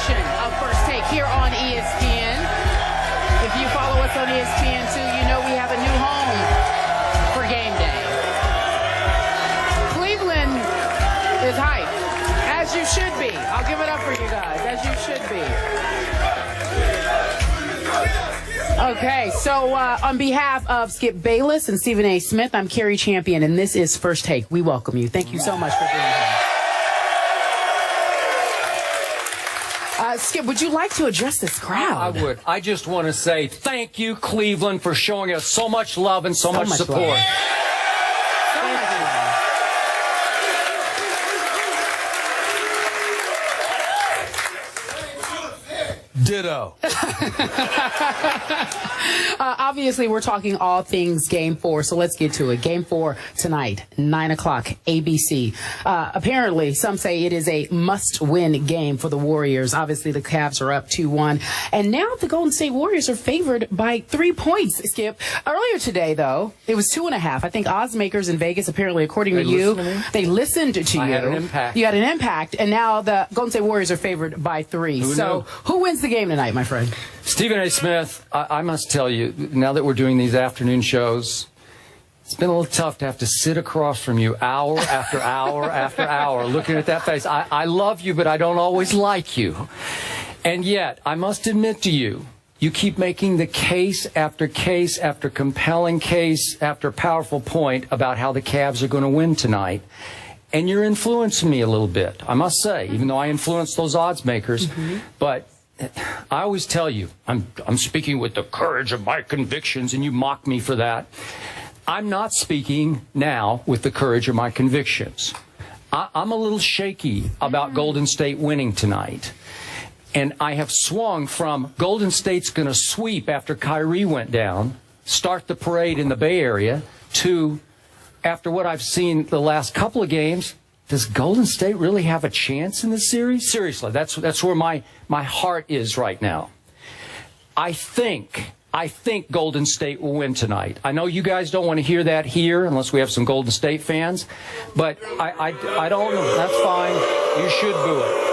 edition of First Take here on ESPN. If you follow us on ESPN2, you know we have a new home for game day. Cleveland is hyped, as you should be. I'll give it up for you guys, as you should be. Okay, so on behalf of Skip Bayless and Stephen A. Smith, I'm Carrie Champion, and this is First Take. We welcome you. Thank you so much for being here. Skip, would you like to address this crowd? I would. I just want to say thank you, Cleveland, for showing us so much love and so much support. Love. Ditto. Obviously, we're talking all things Game 4, so let's get to it. Game 4 tonight, 9 o'clock, ABC. Apparently, some say it is a must-win game for the Warriors. Obviously, the Cavs are up 2-1. And now the Golden State Warriors are favored by 3 points, Skip. Earlier today, though, it was 2.5. I think oddsmakers in Vegas, apparently, according to you, they listened to you. I had an impact. You had an impact, and now the Golden State Warriors are favored by 3. Who wins the game tonight, my friend? Stephen A. Smith, I must tell you, now that we're doing these afternoon shows, it's been a little tough to have to sit across from you hour after hour after hour looking at that face. I love you, but I don't always like you. And yet, I must admit to you, you keep making the case after compelling case after powerful point about how the Cavs are going to win tonight. And you're influencing me a little bit, I must say, even though I influence those odds makers. But I always tell you, I'm speaking with the courage of my convictions, and you mock me for that. I'm not speaking now with the courage of my convictions. I'm a little shaky about Golden State winning tonight. And I have swung from Golden State's going to sweep after Kyrie went down, start the parade in the Bay Area, to, after what I've seen the last couple of games, does Golden State really have a chance in this series? Seriously, that's where my heart is right now. I think Golden State will win tonight. I know you guys don't want to hear that here unless we have some Golden State fans, but I don't know. That's fine. You should boo it.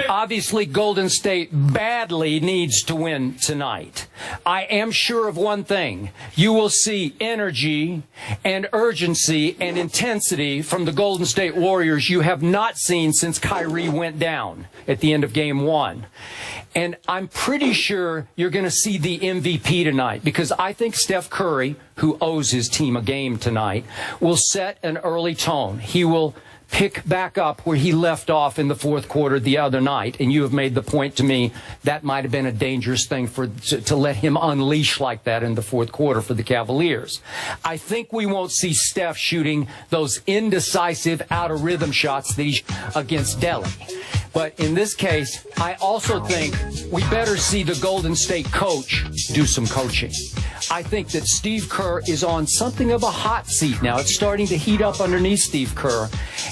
Obviously, Golden State badly needs to win tonight. I am sure of one thing. You will see energy and urgency and intensity from the Golden State Warriors you have not seen since Kyrie went down at the end of Game 1. And I'm pretty sure you're going to see the MVP tonight, because I think Steph Curry, who owes his team a game tonight, will set an early tone. He will pick back up where he left off in the fourth quarter the other night, and you have made the point to me that might have been a dangerous thing to let him unleash like that in the fourth quarter for the Cavaliers. I think we won't see Steph shooting those indecisive out-of-rhythm shots against Delhi. But in this case, I also think we better see the Golden State coach do some coaching. I think that Steve Kerr is on something of a hot seat now. It's starting to heat up underneath Steve Kerr.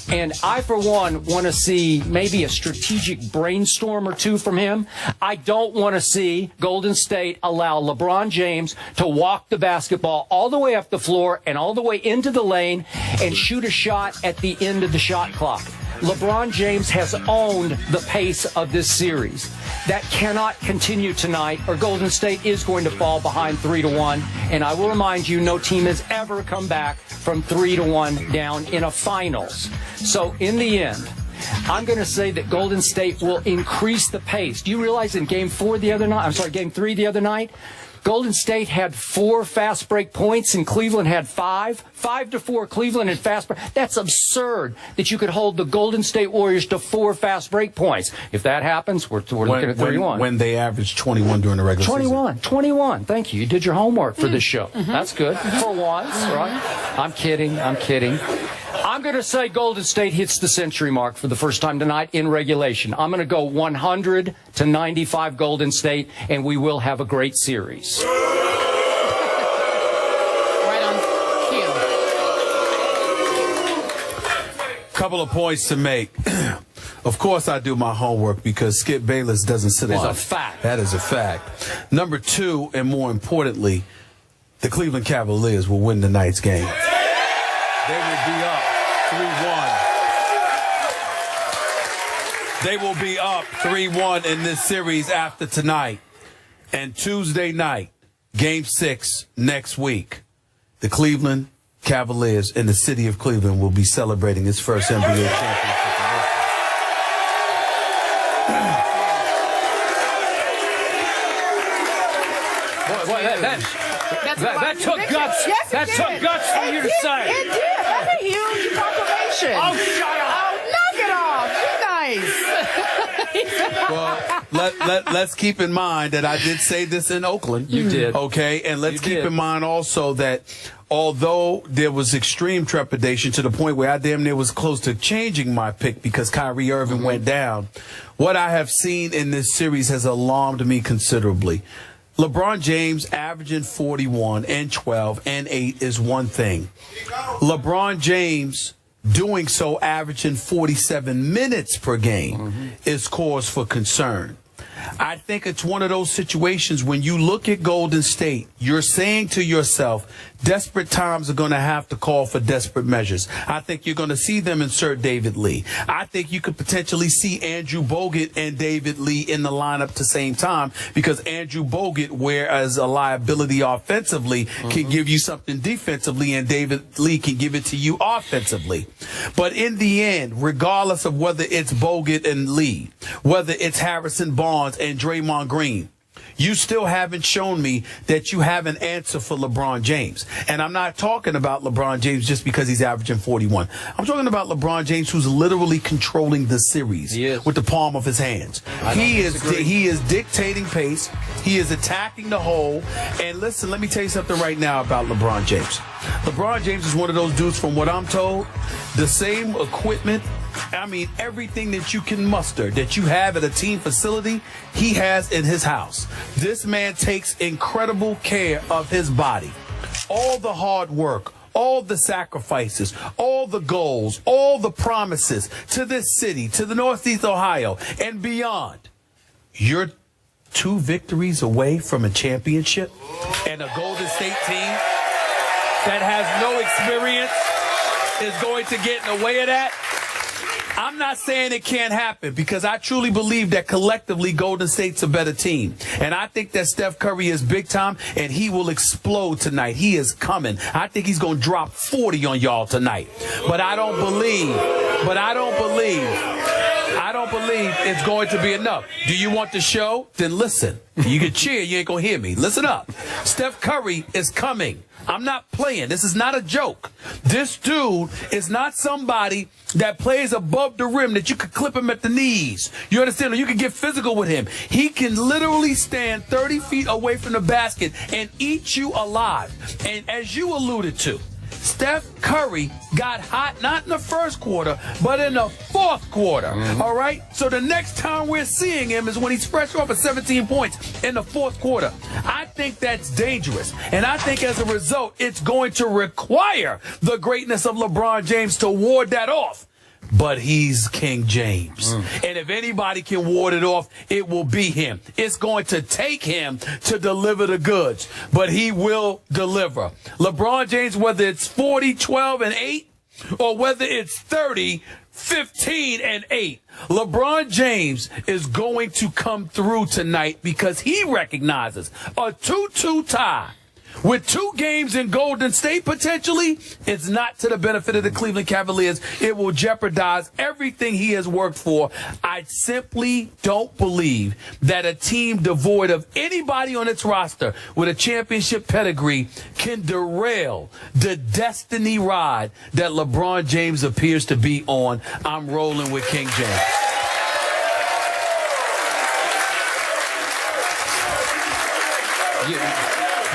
And I, for one, want to see maybe a strategic brainstorm or two from him. I don't want to see Golden State allow LeBron James to walk the basketball all the way up the floor and all the way into the lane and shoot a shot at the end of the shot clock. LeBron James has owned the pace of this series. That cannot continue tonight, or Golden State is going to fall behind 3-1. And I will remind you, no team has ever come back from 3-1 down in a finals. So in the end, I'm going to say that Golden State will increase the pace. Do you realize in Game 3 the other night, Golden State had 4 fast break points and Cleveland had 5. 5-4 Cleveland and fast break. That's absurd that you could hold the Golden State Warriors to 4 fast break points. If that happens, we're looking at 31. When they averaged 21 during the regular season. 21. Thank you. You did your homework for this show. That's good. For once, right? I'm kidding. I'm going to say Golden State hits the century mark for the first time tonight in regulation. I'm going to go 100-95 Golden State, and we will have a great series. Right on cue. Couple of points to make. Of course I do my homework because Skip Bayless doesn't sit on. That's a fact. That is a fact. Number 2, and more importantly, the Cleveland Cavaliers will win tonight's game. They will be up 3-1. They will be up 3-1 in this series after tonight. And Tuesday night, Game 6 next week, the Cleveland Cavaliers in the city of Cleveland will be celebrating its first NBA championship. That took guts. Yes, that took guts for you to say. It did. That's a huge proclamation. Oh, shut up. Oh, knock it off. You nice. Well, let's keep in mind that I did say this in Oakland. You did. Okay, and let's keep in mind also that although there was extreme trepidation to the point where I damn near was close to changing my pick because Kyrie Irving went down, what I have seen in this series has alarmed me considerably. LeBron James averaging 41 and 12 and 8 is one thing. LeBron James doing so, averaging 47 minutes per game, is cause for concern. I think it's one of those situations when you look at Golden State, you're saying to yourself, desperate times are going to have to call for desperate measures. I think you're going to see them insert David Lee. I think you could potentially see Andrew Bogut and David Lee in the lineup at the same time because Andrew Bogut, whereas a liability offensively, can give you something defensively, and David Lee can give it to you offensively. But in the end, regardless of whether it's Bogut and Lee, whether it's Harrison Barnes and Draymond Green, you still haven't shown me that you have an answer for LeBron James. And I'm not talking about LeBron James just because he's averaging 41. I'm talking about LeBron James, who's literally controlling the series with the palm of his hands. He is dictating pace. He is attacking the hole. And listen, let me tell you something right now about LeBron James. LeBron James is one of those dudes, from what I'm told, the same equipment, I mean, everything that you can muster, that you have at a team facility, he has in his house. This man takes incredible care of his body. All the hard work, all the sacrifices, all the goals, all the promises to this city, to the Northeast Ohio, and beyond. You're 2 victories away from a championship, and a Golden State team that has no experience is going to get in the way of that. I'm not saying it can't happen, because I truly believe that collectively Golden State's a better team. And I think that Steph Curry is big time, and he will explode tonight. He is coming. I think he's going to drop 40 on y'all tonight. But I don't believe it's going to be enough. Do you want the show? Then listen. You can cheer. You ain't going to hear me. Listen up. Steph Curry is coming. I'm not playing. This is not a joke. This dude is not somebody that plays above the rim that you could clip him at the knees. You understand? Or you can get physical with him. He can literally stand 30 feet away from the basket and eat you alive. And as you alluded to, Steph Curry got hot not in the first quarter, but in the fourth quarter. All right? So the next time we're seeing him is when he's fresh off of 17 points in the fourth quarter. I think that's dangerous. And I think as a result, it's going to require the greatness of LeBron James to ward that off. But he's King James. And if anybody can ward it off, it will be him. It's going to take him to deliver the goods, but he will deliver. LeBron James, whether it's 40, 12, and 8, or whether it's 30, 15, and 8, LeBron James is going to come through tonight because he recognizes a 2-2 tie with 2 games in Golden State, potentially, it's not to the benefit of the Cleveland Cavaliers. It will jeopardize everything he has worked for. I simply don't believe that a team devoid of anybody on its roster with a championship pedigree can derail the destiny ride that LeBron James appears to be on. I'm rolling with King James.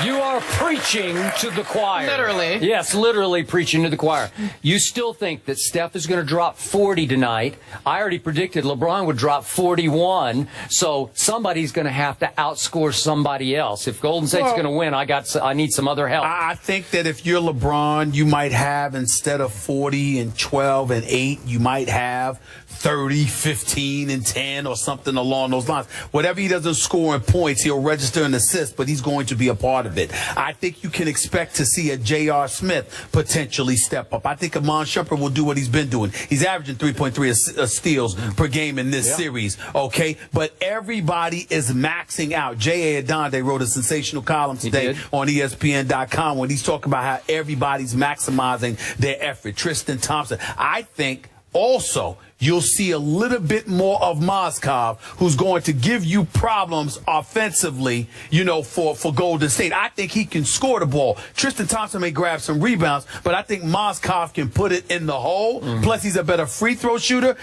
You are preaching to the choir. Literally. Yes, literally preaching to the choir. You still think that Steph is going to drop 40 tonight. I already predicted LeBron would drop 41, so somebody's going to have to outscore somebody else. If Golden State's going to win, I need some other help. I think that if you're LeBron, you might have, instead of 40 and 12 and 8, you might have 30, 15, and 10 or something along those lines. Whatever he doesn't score in points, he'll register an assist, but he's going to be a part of it. I think you can expect to see a J.R. Smith potentially step up. I think Amon Shumpert will do what he's been doing. He's averaging 3.3 steals per game in this series, okay? But everybody is maxing out. J.A. Adonde wrote a sensational column today on ESPN.com when he's talking about how everybody's maximizing their effort. Tristan Thompson. I think also you'll see a little bit more of Mozgov, who's going to give you problems offensively, you know, for Golden State. I think he can score the ball. Tristan Thompson may grab some rebounds, but I think Mozgov can put it in the hole. Plus, he's a better free throw shooter.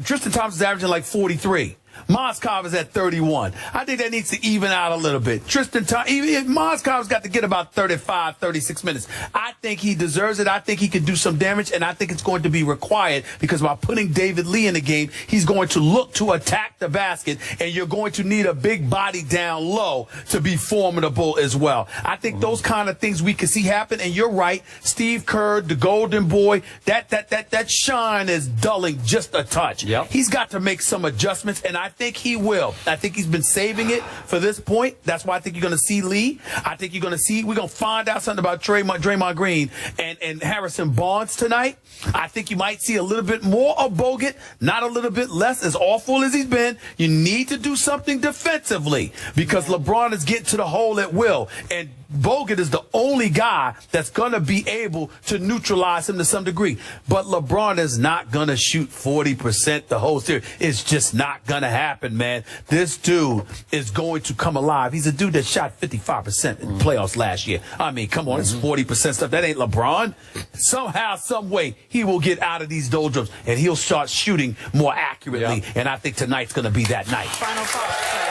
Tristan Thompson's averaging like 43. Mozgov is at 31. I think that needs to even out a little bit. Mozgov's got to get about 35, 36 minutes. I think he deserves it. I think he could do some damage, and I think it's going to be required because by putting David Lee in the game, he's going to look to attack the basket, and you're going to need a big body down low to be formidable as well. I think those kind of things we can see happen, and you're right. Steve Kerr, the golden boy, that shine is dulling just a touch. He's got to make some adjustments, and I think he will. I think he's been saving it for this point. That's why I think you're going to see Lee. I think you're going to see, we're going to find out something about Draymond Green and Harrison Barnes tonight. I think you might see a little bit more of Bogut, not a little bit less, as awful as he's been. You need to do something defensively because LeBron is getting to the hole at will. And Bogut is the only guy that's going to be able to neutralize him to some degree. But LeBron is not going to shoot 40% the whole series. It's just not going to happen, man. This dude is going to come alive. He's a dude that shot 55% in the playoffs last year. I mean, come on, it's 40% stuff. That ain't LeBron. Somehow, some way, he will get out of these doldrums, and he'll start shooting more accurately. And I think tonight's going to be that night. Final thoughts.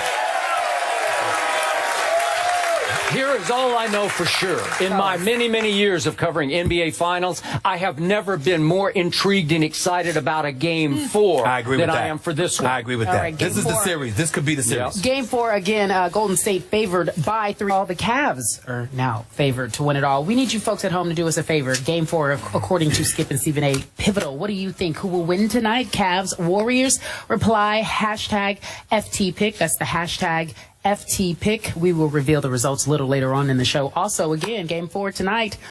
Here is all I know for sure. In my many, many years of covering NBA Finals, I have never been more intrigued and excited about a Game 4 than I am for this one. I agree with that. Right, this is the series. This could be the series. Game 4, again, Golden State favored by 3. All the Cavs are now favored to win it all. We need you folks at home to do us a favor. Game 4, according to Skip and Stephen A. Pivotal. What do you think? Who will win tonight? Cavs, Warriors? Reply, #FTPick. That's the hashtag FT pick. We will reveal the results a little later on in the show. Also, again, Game 4 tonight.